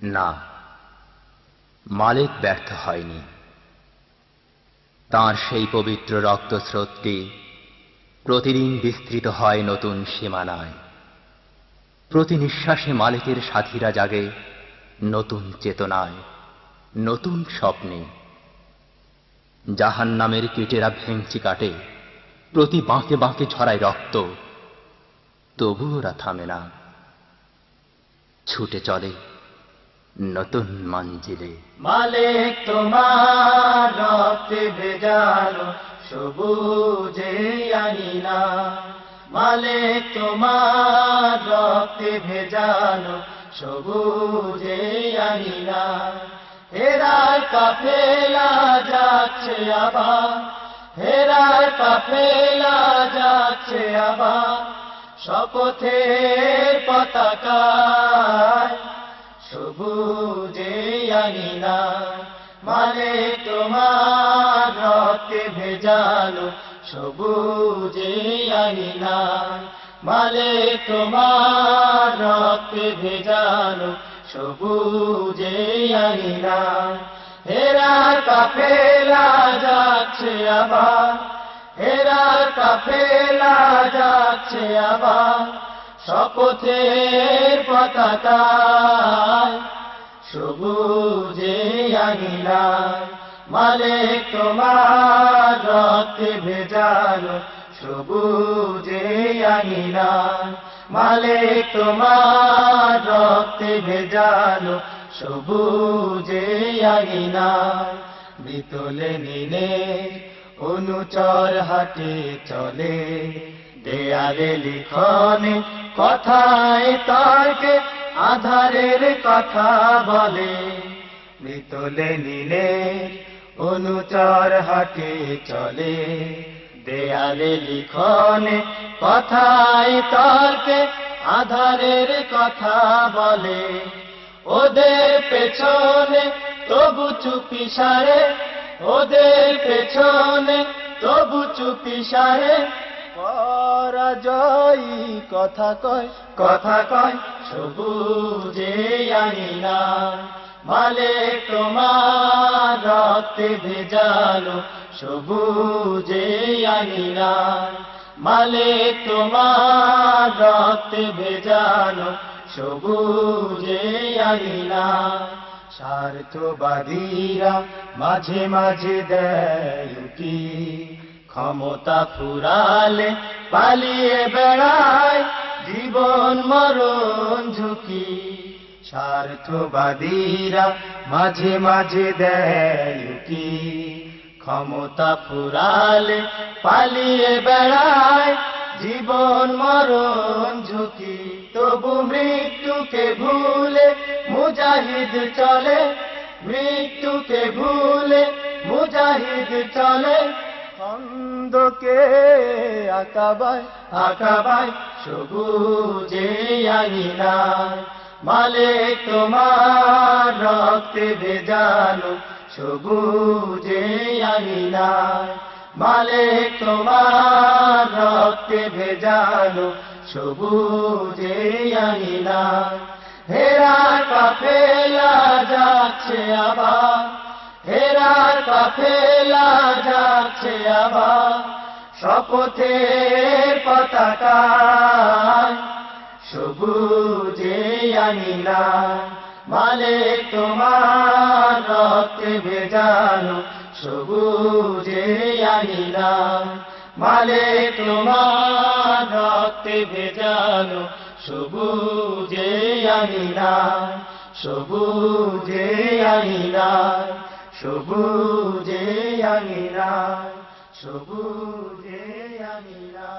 না, মালিক ব্যর্থ হয়নি। তাঁর সেই পবিত্র রক্তস্রোতটি প্রতিদিন বিস্তৃত হয় নতুন সীমানায়। প্রতি নিঃশ্বাসে মালিকের সাথীরা জাগে নতুন চেতনায়, নতুন স্বপ্নে। জাহান্নামের কীটেরা ভেঙচি কাটে, প্রতি বাঁকে বাঁকে ঝরায় রক্ত, তবু ওরা থামে না, ছুটে চলে নতুন মঞ্জিলে। মালিক তোমার রক্তে ভেজানো সবুজে আঙিনা, মালিক তোমার রক্তে ভেজানো সবুজে আঙিনা। হেরার কাফেলা যাচ্ছে আবার, হেরার কাফেলা যাচ্ছে আবার, শপথের পতাকায় সবুজে আঙিনা। মালিক তোমার রক্তে ভেজানো সবুজে আঙিনা, মালিক তোমার রক্তে ভেজানো সবুজে আঙিনা। হেরার কাফেলা যাচ্ছে আবার, হেরার কাফেলা যাচ্ছে আবার, শপথের পতাকায় সবুজে আঙিনা। মালিক তোমার রক্তে ভেজানো সবুজে আঙিনা, মালিক তোমার রক্তে ভেজানো সবুজে আঙিনা। বিতলে নিনে অনুচর হাটে চলে, দেয়ালে লিখনে কথায় তর্কে আধারের কথা বলে। বিতলে নিলে অনুচর হাটে চলে, দেয়ালে লিখনে কথায় তর্কে আধারের কথা বলে। ওদের পেছনে তবু চুপি সারে, ওদের পেছনে তবু চুপি সারে, পরাজয়ী কথা কয়, কথা কয় সবুজে আঙিনা। মালিক তোমার রক্তে ভেজানো সবুজে আঙিনা, মালিক তোমার রক্তে ভেজানো সবুজে আঙিনা। স্বার্থবাদীরা মাঝে মাঝে দেয় উকি, ক্ষমতা ফুরালে পালিয়ে বেড়ায় জীবন মরণ ঝুঁকি। স্বার্থবাদীরা মাঝে মাঝে দেয় উকি, ক্ষমতা ফুরালে পালিয়ে বেড়ায় জীবন মরণ ঝুঁকি। তবু মৃত্যুকে ভুলে মুজাহিদ চলে, মৃত্যুকে ভুলে মুজাহিদ চলে। খন্দকে আকাবায়, আকাবায় সবুজে আঙিনা। মালিক তোমার রক্তে ভেজানো সবুজে আঙিনা, মালিক তোমার রক্তে ভেজানো সবুজে আঙিনা। হেরার কাফেলা যাচ্ছে আবার, হেরার কাফেলা যাচ্ছে আবার, শপথের পতাকায় সবুজে আঙিনা। মালিক তোমার রক্তে ভেজানো সবুজে আঙিনা, মালিক তোমার রক্তে ভেজানো সবুজে আঙিনা। সবুজে আঙিনা, সবুজে আঙিনা, সবুজে আঙিনা।